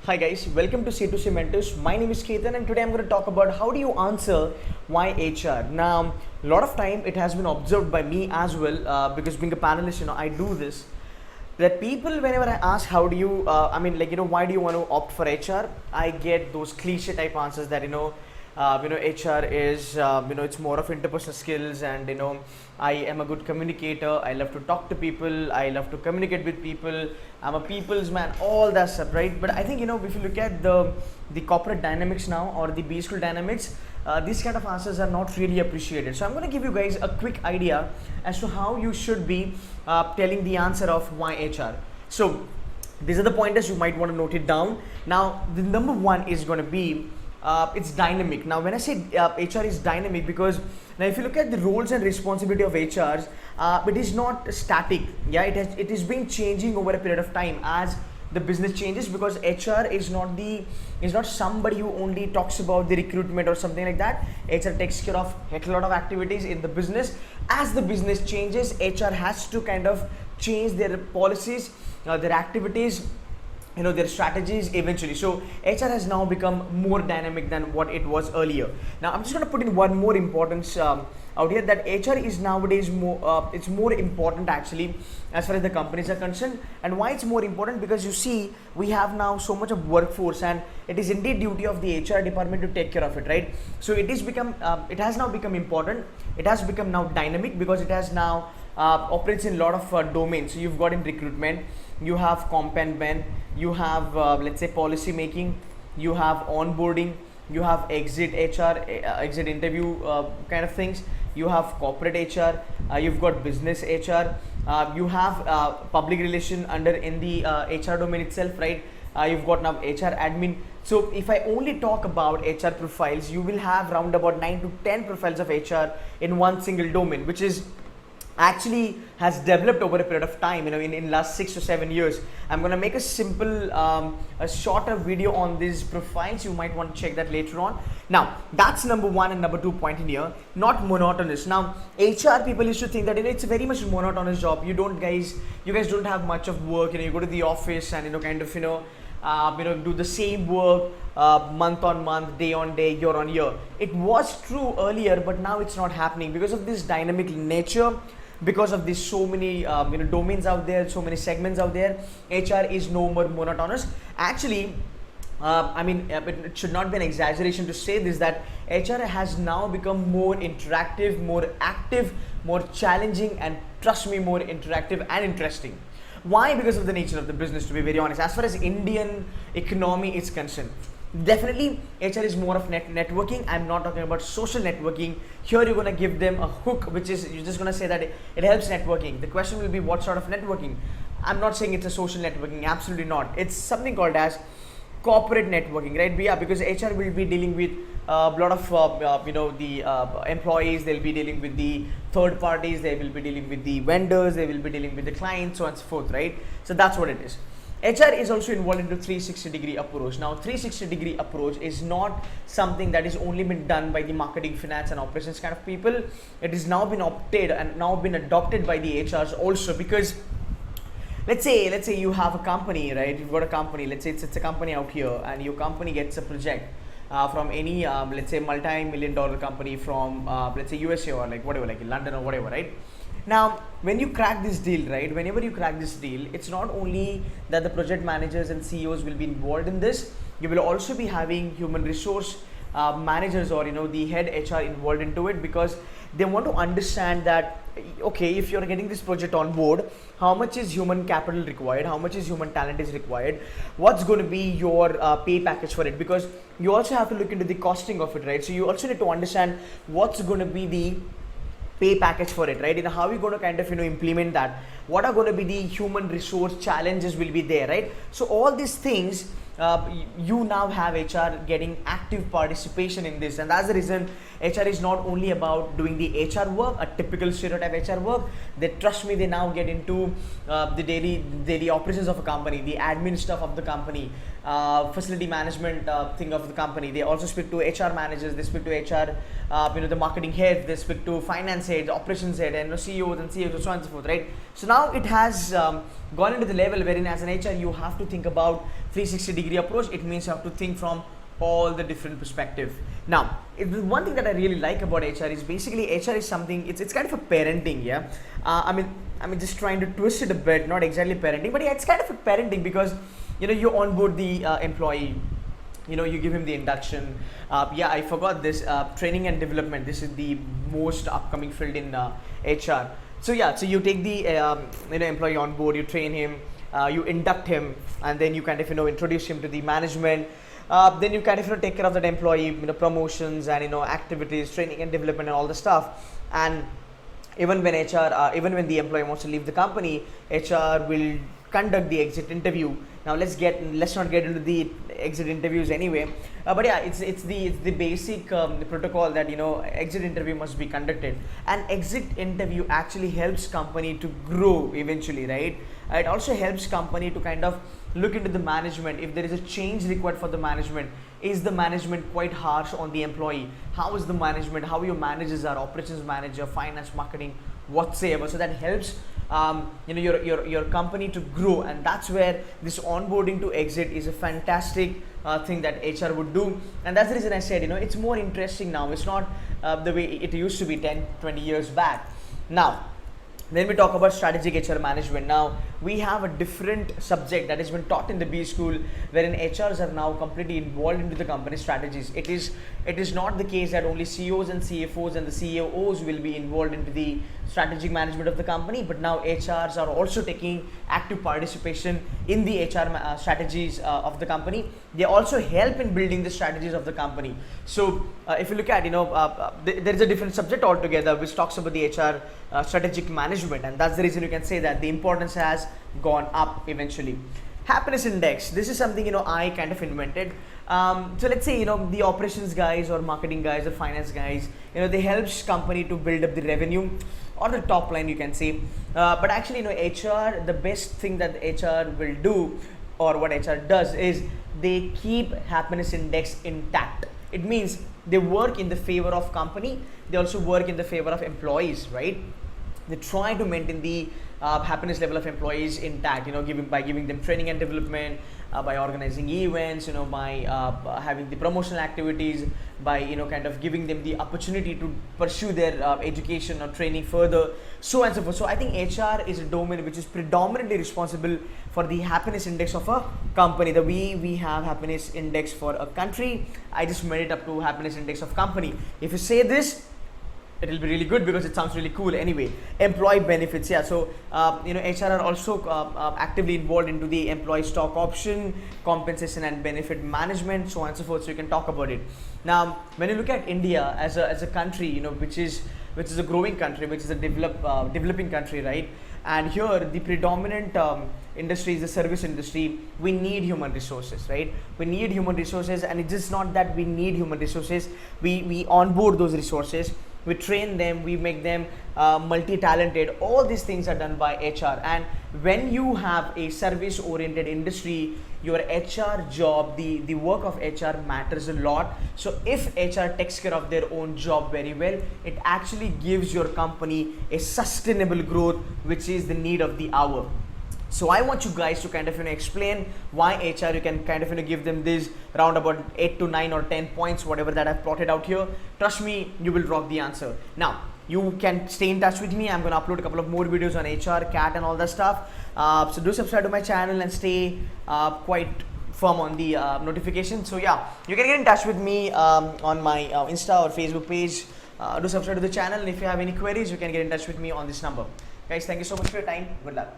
Hi guys, welcome to C2C Mentors. My name is Ketan and today I'm going to talk about how do you answer why HR. Now, a lot of time it has been observed by me as well because being a panelist, I do this. That people, whenever I ask how do you, why do you want to opt for HR? I get those cliche type answers that, HR is, it's more of interpersonal skills and, I am a good communicator. I love to talk to people. I love to communicate with people. I'm a people's man, all that stuff, right? But I think, if you look at the corporate dynamics now or the B school dynamics, these kind of answers are not really appreciated. So I'm going to give you guys a quick idea as to how you should be telling the answer of why HR. So these are the pointers, you might want to note it down. Now, the number one is going to be it's dynamic. Now, when I say HR is dynamic, because now if you look at the roles and responsibility of HRs, it is not static. Yeah, it is been changing over a period of time as the business changes, because HR is not somebody who only talks about the recruitment or something like that. HR takes care of a lot of activities in the business. As the business changes, HR has to kind of change their policies, their activities, their strategies eventually. So HR has now become more dynamic than what it was earlier. Now I'm just going to put in one more importance out here, that HR is nowadays it's more important actually as far as the companies are concerned. And why it's more important? Because you see, we have now so much of workforce and it is indeed duty of the HR department to take care of it, right? So it has now become important. It has become now dynamic because it has now operates in a lot of domains. So you've got in recruitment, you have comp and ben, you have let's say policy making, you have onboarding, you have exit HR, exit interview kind of things, you have corporate HR, you've got business HR, you have public relation under in the HR domain itself, right? You've got now HR admin. So if I only talk about HR profiles, you will have around about 9 to 10 profiles of HR in one single domain, which is actually has developed over a period of time, in last 6 to 7 years. I'm going to make a simple a shorter video on these profiles. You might want to check that later on. Now that's number one. And number 2 point in here, not monotonous. Now HR people used to think that it's a very much monotonous job. You guys don't have much of work. You go to the office and do the same work month on month, day on day, year on year. It was true earlier, but now it's not happening because of this dynamic nature. Because of these so many domains out there, so many segments out there, HR is no more monotonous. Actually, it should not be an exaggeration to say this, that HR has now become more interactive, more active, more challenging, and trust me, more interactive and interesting. Why? Because of the nature of the business, to be very honest. As far as Indian economy is concerned, definitely HR is more of networking. I'm not talking about social networking. Here you're going to give them a hook, which is you're just going to say that it helps networking. The question will be, what sort of networking? I'm not saying it's a social networking, absolutely not. It's something called as corporate networking, right? Yeah, because HR will be dealing with a lot of the employees. They'll be dealing with the third parties, they will be dealing with the vendors, they will be dealing with the clients, so on and so forth, right? So that's what it is. HR is also involved into 360-degree approach. Now 360-degree approach is not something that is only been done by the marketing, finance and operations kind of people. It is now been opted and now been adopted by the HRs also, because let's say you have a company, right? You've got a company, let's say it's a company out here, and your company gets a project from any let's say multi-million-dollar company from let's say USA or like whatever, like London or whatever, right? Now, when you crack this deal, right? Whenever you crack this deal, it's not only that the project managers and CEOs will be involved in this. You will also be having human resource managers or the head HR involved into it, because they want to understand that, okay, if you're getting this project on board, how much is human capital required, how much is human talent is required, what's going to be your pay package for it, because you also have to look into the costing of it, right? So you also need to understand what's going to be the pay package for it, right? How are you going to kind of implement that? What are going to be the human resource challenges will be there, right? So all these things, you now have HR getting active participation in this, and that's the reason HR is not only about doing the HR work, a typical stereotype HR work. They trust me, they now get into the daily operations of a company, the admin stuff of the company, facility management thing of the company. They also speak to HR managers, they speak to HR, the marketing heads, they speak to finance heads, operations head, and CEOs and CFOs, so on and so forth, right? So now it has gone into the level wherein as an HR you have to think about 360-degree approach. It means you have to think from all the different perspective. Now, the one thing that I really like about HR is basically HR is something, it's kind of a parenting, yeah. I mean just trying to twist it a bit, not exactly parenting, but yeah, it's kind of a parenting because you onboard the employee, you give him the induction. Yeah, I forgot this, training and development. This is the most upcoming field in HR. So yeah, so you take the employee on board, you train him, you induct him, and then you kind of introduce him to the management. Then you kind of take care of that employee, promotions and activities, training and development and all the stuff. And even when when the employee wants to leave the company, HR will conduct the exit interview. Now let's not get into the exit interviews anyway. But yeah, it's the basic protocol that exit interview must be conducted. And exit interview actually helps company to grow eventually, right? It also helps company to kind of look into the management. If there is a change required for the management, is the management quite harsh on the employee? How is the management? How your managers are, operations manager, finance, marketing, whatsoever. So that helps your company to grow, and that's where this onboarding to exit is a fantastic thing that HR would do. And that's the reason I said it's more interesting now. It's not the way it used to be 10-20 years back. Now then we talk about strategic HR management. Now we have a different subject that has been taught in the B school, wherein HRs are now completely involved into the company strategies. It is not the case that only CEOs and CFOs and the CEOs will be involved into the strategic management of the company, but now HRs are also taking active participation in the HR strategies of the company. They also help in building the strategies of the company. So if you look at there is a different subject altogether which talks about the HR strategic management, and that's the reason you can say that the importance has gone up eventually. Happiness index, this is something I kind of invented. So let's say the operations guys or marketing guys or finance guys, they helps company to build up the revenue or the top line, you can say. But actually HR, the best thing that HR will do, or what HR does, is they keep happiness index intact. It means they work in the favor of company, they also work in the favor of employees, right? They try to maintain the happiness level of employees intact, by giving them training and development, by organizing events, by having the promotional activities, by kind of giving them the opportunity to pursue their education or training further, so on and so forth. So I think HR is a domain which is predominantly responsible for the happiness index of a company. The way we have happiness index for a country, I just made it up to happiness index of company. If you say this, it will be really good because it sounds really cool. Anyway, employee benefits, yeah. So HR are also actively involved into the employee stock option, compensation and benefit management, so on and so forth. So you can talk about it. Now when you look at India as a country, which is a growing country, which is a developing country, right? And here the predominant industry is the service industry. We need human resources, right? We need human resources, and it's just not that we need human resources. We onboard those resources, we train them, we make them multi-talented. All these things are done by HR. And when you have a service-oriented industry, your HR job, the work of HR matters a lot. So if HR takes care of their own job very well, it actually gives your company a sustainable growth, which is the need of the hour. So I want you guys to kind of explain why HR. You can kind of give them this round about 8 to 9 or 10 points, whatever that I've plotted out here. Trust me, you will rock the answer. Now you can stay in touch with me. I'm going to upload a couple of more videos on HR, CAT and all that stuff. So do subscribe to my channel and stay quite firm on the notifications. So yeah, you can get in touch with me on my Insta or Facebook page. Do subscribe to the channel, and if you have any queries, you can get in touch with me on this number. Guys, thank you so much for your time. Good luck.